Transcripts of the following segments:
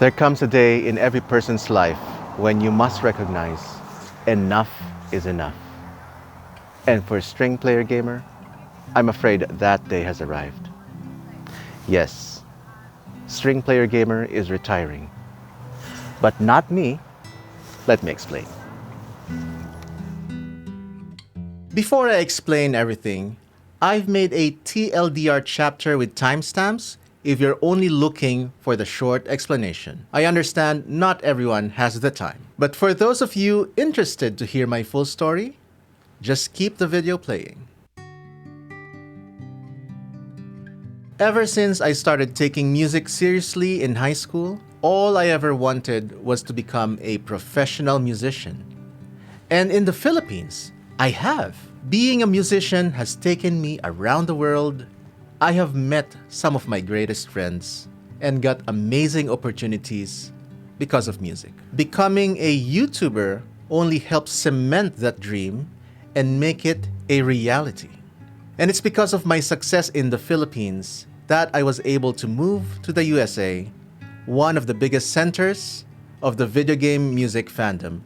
There comes a day in every person's life when you must recognize enough is enough. And for String Player Gamer, I'm afraid that day has arrived. Yes, String Player Gamer is retiring. But not me. Let me explain. Before I explain everything, I've made a TLDR chapter with timestamps if you're only looking for the short explanation. I understand not everyone has the time. But for those of you interested to hear my full story, just keep the video playing. Ever since I started taking music seriously in high school, all I ever wanted was to become a professional musician. And in the Philippines, I have. Being a musician has taken me around the world. I have met some of my greatest friends and got amazing opportunities because of music. Becoming a YouTuber only helps cement that dream and make it a reality. And it's because of my success in the Philippines that I was able to move to the USA, one of the biggest centers of the video game music fandom,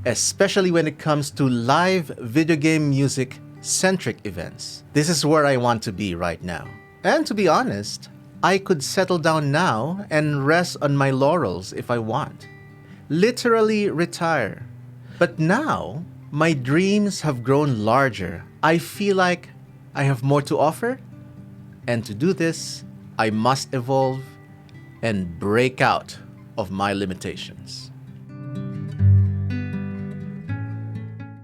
especially when it comes to live video game music centric events. This is where I want to be right now. And to be honest, I could settle down now and rest on my laurels if I want. Literally retire. But now, my dreams have grown larger. I feel like I have more to offer. And to do this, I must evolve and break out of my limitations.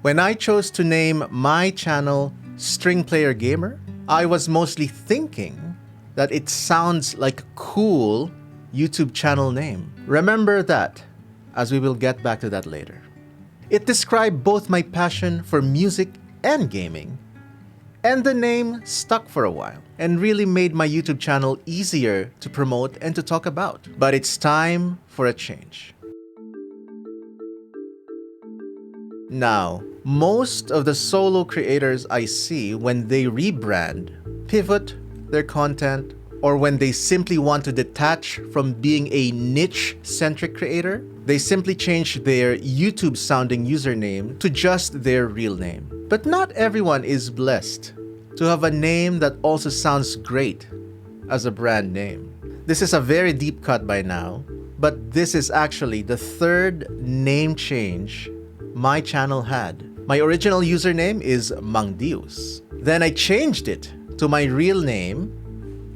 When I chose to name my channel String Player Gamer, I was mostly thinking that it sounds like a cool YouTube channel name. Remember that, as we will get back to that later. It described both my passion for music and gaming, and the name stuck for a while and really made my YouTube channel easier to promote and to talk about. But it's time for a change. Now, most of the solo creators I see when they rebrand, pivot their content, or when they simply want to detach from being a niche-centric creator, they simply change their YouTube-sounding username to just their real name. But not everyone is blessed to have a name that also sounds great as a brand name. This is a very deep cut by now, but this is actually the third name change my channel had. My original username is Mangdius. Then I changed it to my real name,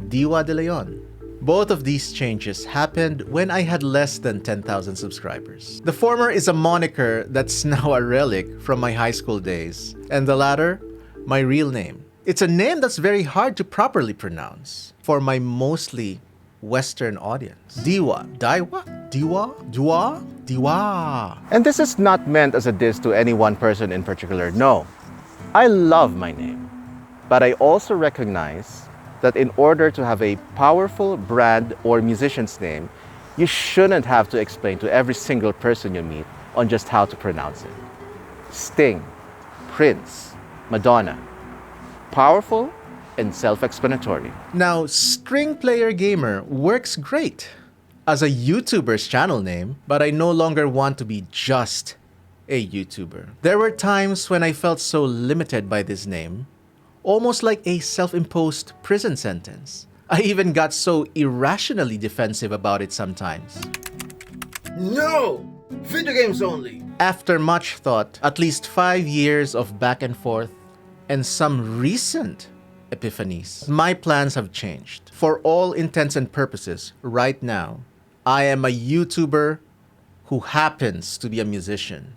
Diwa de Leon. Both of these changes happened when I had less than 10,000 subscribers. The former is a moniker that's now a relic from my high school days, and the latter, my real name. It's a name that's very hard to properly pronounce for my mostly Western audience. Diwa, Daiwa, Diwa, Dua, Diwa. And this is not meant as a diss to any one person in particular, no. I love my name, but I also recognize that in order to have a powerful brand or musician's name, you shouldn't have to explain to every single person you meet on just how to pronounce it. Sting, Prince, Madonna. Powerful and self-explanatory. Now, String Player Gamer works great as a YouTuber's channel name, but I no longer want to be just a YouTuber. There were times when I felt so limited by this name, almost like a self-imposed prison sentence. I even got so irrationally defensive about it sometimes. No! Video games only! After much thought, at least 5 years of back and forth, and some recent epiphanies, my plans have changed. For all intents and purposes, right now, I am a YouTuber who happens to be a musician.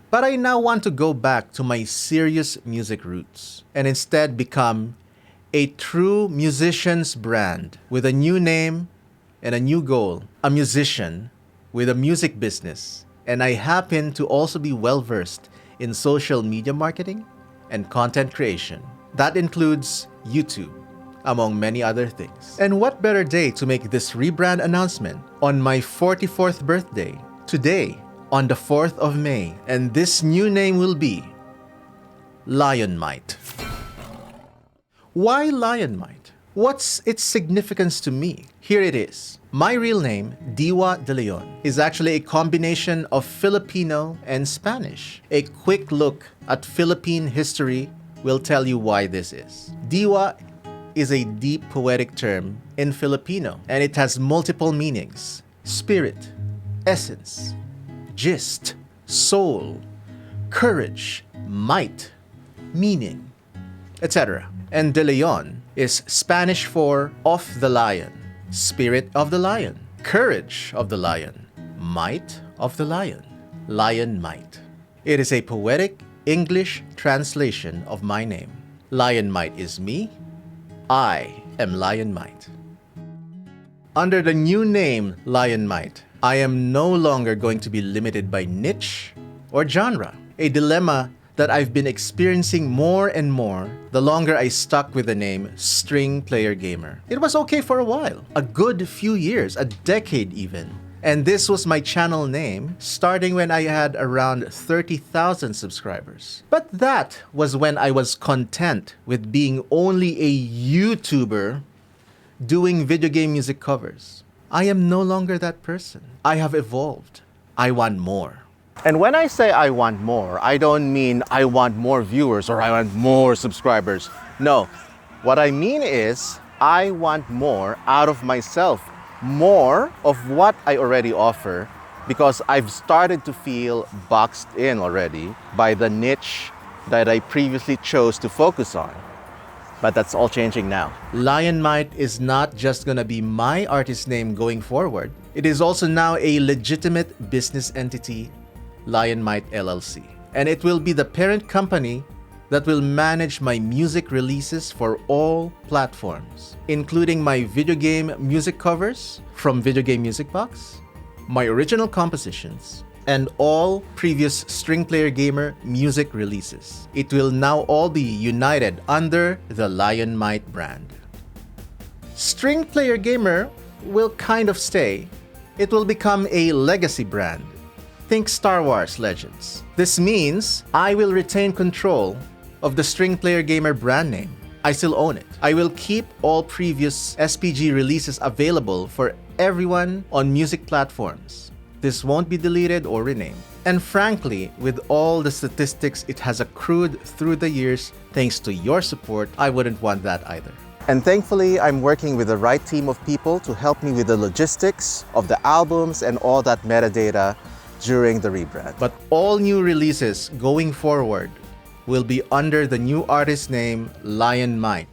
But I now want to go back to my serious music roots and instead become a true musician's brand with a new name and a new goal. A musician with a music business. And I happen to also be well-versed in social media marketing and content creation. That includes YouTube, among many other things. And what better day to make this rebrand announcement on my 44th birthday, today, on the 4th of May. And this new name will be Lionmight. Why Lionmight? What's its significance to me? Here it is. My real name, Diwa De Leon, is actually a combination of Filipino and Spanish. A quick look at Philippine history will tell you why this is. Diwa is a deep poetic term in Filipino, and it has multiple meanings: spirit, essence, gist, soul, courage, might, meaning, etc. And De Leon is Spanish for of the lion, spirit of the lion, courage of the lion, might of the lion, Lionmight. It is a poetic English translation of my name. Lionmight is me. I am Lionmight. Under the new name Lionmight, I am no longer going to be limited by niche or genre, a dilemma that I've been experiencing more and more the longer I stuck with the name String Player Gamer. It was okay for a while, a good few years, a decade even. And this was my channel name starting when I had around 30,000 subscribers. But that was when I was content with being only a YouTuber doing video game music covers. I am no longer that person. I have evolved. I want more. And when I say I want more, I don't mean I want more viewers or I want more subscribers. No, what I mean is I want more out of myself, more of what I already offer, because I've started to feel boxed in already by the niche that I previously chose to focus on. But that's all changing now. Lionmight is not just gonna be my artist name going forward. It is also now a legitimate business entity, Lionmight LLC. And it will be the parent company that will manage my music releases for all platforms, including my video game music covers from Video Game Music Box, my original compositions, and all previous String Player Gamer music releases. It will now all be united under the Lionmight brand. String Player Gamer will kind of stay. It will become a legacy brand. Think Star Wars Legends. This means I will retain control of the String Player Gamer brand name. I still own it. I will keep all previous SPG releases available for everyone on music platforms. This won't be deleted or renamed. And frankly, with all the statistics it has accrued through the years, thanks to your support, I wouldn't want that either. And thankfully, I'm working with the right team of people to help me with the logistics of the albums and all that metadata during the rebrand. But all new releases going forward will be under the new artist name Lionmight,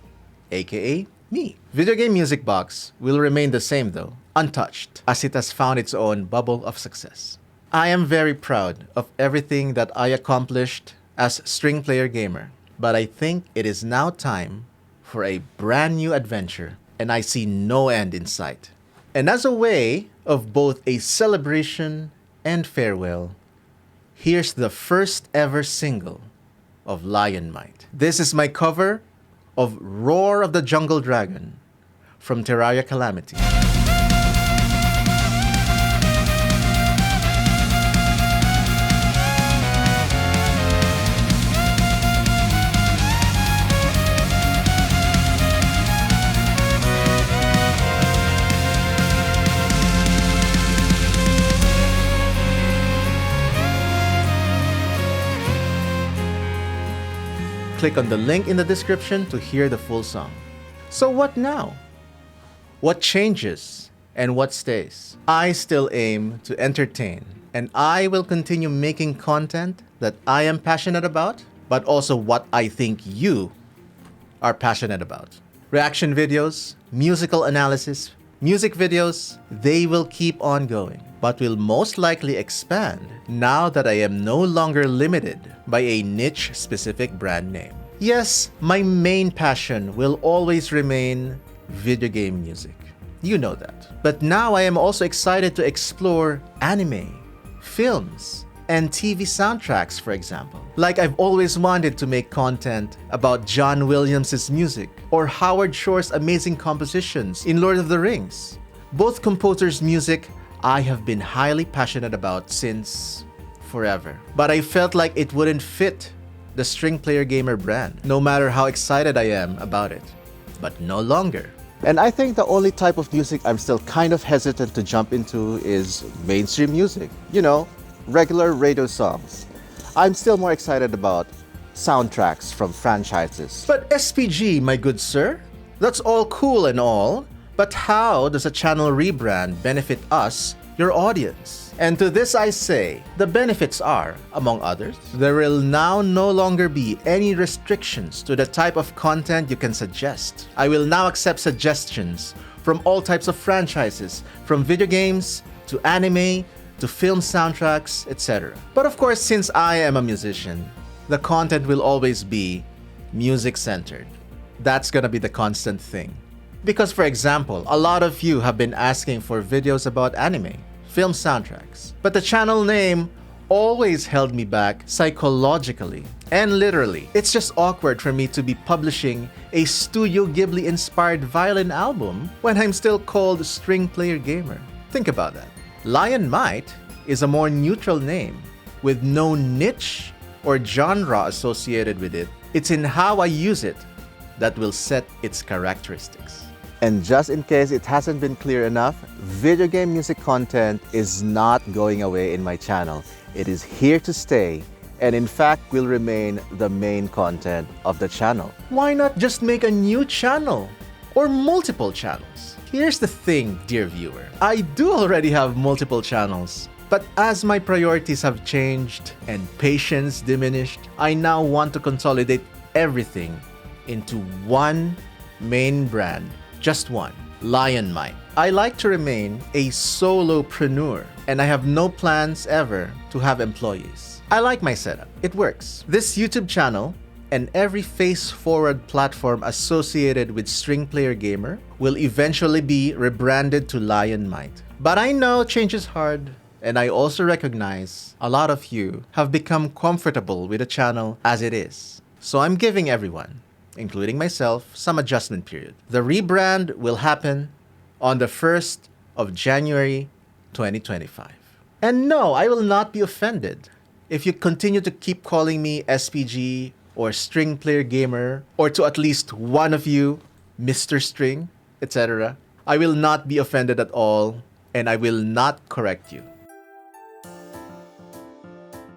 aka me. Video Game Music Box will remain the same though, untouched, as it has found its own bubble of success. I am very proud of everything that I accomplished as String Player Gamer, but I think it is now time for a brand new adventure, and I see no end in sight. And as a way of both a celebration and farewell, here's the first ever single of Lionmight. This is my cover of Roar of the Jungle Dragon from Terraria Calamity. Click on the link in the description to hear the full song. So what now? What changes and what stays? I still aim to entertain, and I will continue making content that I am passionate about, but also what I think you are passionate about. Reaction videos, musical analysis, music videos, they will keep on going, but will most likely expand now that I am no longer limited by a niche-specific brand name. Yes, my main passion will always remain video game music. You know that. But now I am also excited to explore anime, films, and TV soundtracks, for example. Like I've always wanted to make content about John Williams' music or Howard Shore's amazing compositions in Lord of the Rings. Both composers' music I have been highly passionate about since forever. But I felt like it wouldn't fit the String Player Gamer brand, no matter how excited I am about it. But no longer. And I think the only type of music I'm still kind of hesitant to jump into is mainstream music. You know, regular radio songs. I'm still more excited about soundtracks from franchises. But SPG, my good sir, that's all cool and all, but how does a channel rebrand benefit us, your audience? And to this I say, the benefits are, among others, there will now no longer be any restrictions to the type of content you can suggest. I will now accept suggestions from all types of franchises, from video games to anime to film soundtracks, etc. But of course, since I am a musician, the content will always be music-centered. That's gonna be the constant thing. Because for example, a lot of you have been asking for videos about anime, film soundtracks. But the channel name always held me back psychologically and literally. It's just awkward for me to be publishing a Studio Ghibli-inspired violin album when I'm still called String Player Gamer. Think about that. Lionmight is a more neutral name with no niche or genre associated with it. It's in how I use it that will set its characteristics. And just in case it hasn't been clear enough, video game music content is not going away in my channel. It is here to stay, and in fact will remain the main content of the channel. Why not just make a new channel or multiple channels? Here's the thing, dear viewer. I do already have multiple channels, but as my priorities have changed and patience diminished, I now want to consolidate everything into one main brand. Just one, Lionmight. I like to remain a solopreneur, and I have no plans ever to have employees. I like my setup. It works. This YouTube channel and every face-forward platform associated with String Player Gamer will eventually be rebranded to Lionmight. But I know change is hard, and I also recognize a lot of you have become comfortable with the channel as it is. So I'm giving everyone, including myself, some adjustment period. The rebrand will happen on the 1st of January 2025. And no, I will not be offended if you continue to keep calling me SPG or String Player Gamer, or to at least one of you, Mr. String, etc. I will not be offended at all, and I will not correct you.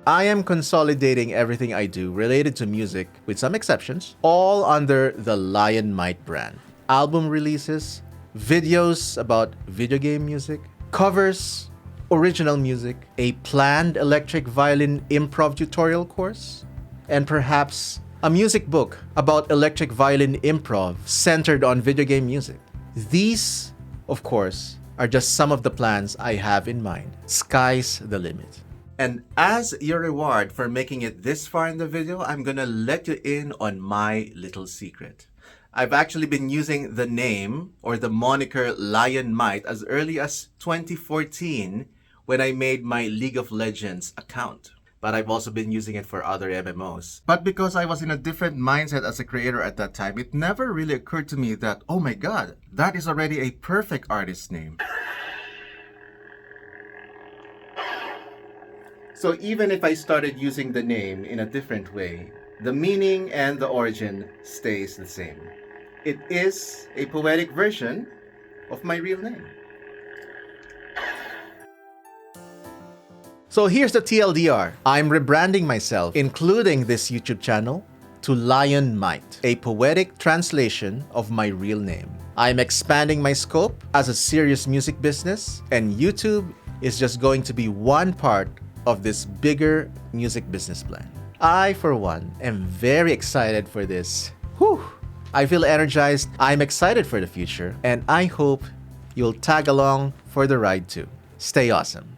I am consolidating everything I do related to music, with some exceptions, all under the Lionmight brand. Album releases, videos about video game music, covers, original music, a planned electric violin improv tutorial course, and perhaps a music book about electric violin improv centered on video game music. These, of course, are just some of the plans I have in mind. Sky's the limit. And as your reward for making it this far in the video, I'm gonna let you in on my little secret. I've actually been using the name or the moniker Lionmight as early as 2014 when I made my League of Legends account. But I've also been using it for other MMOs. But because I was in a different mindset as a creator at that time, it never really occurred to me that, oh my god, that is already a perfect artist name. So even if I started using the name in a different way, the meaning and the origin stays the same. It is a poetic version of my real name. So here's the TLDR. I'm rebranding myself, including this YouTube channel, to Lionmight, a poetic translation of my real name. I'm expanding my scope as a serious music business, and YouTube is just going to be one part of this bigger music business plan. I, for one, am very excited for this. Whew! I feel energized, I'm excited for the future, and I hope you'll tag along for the ride too. Stay awesome.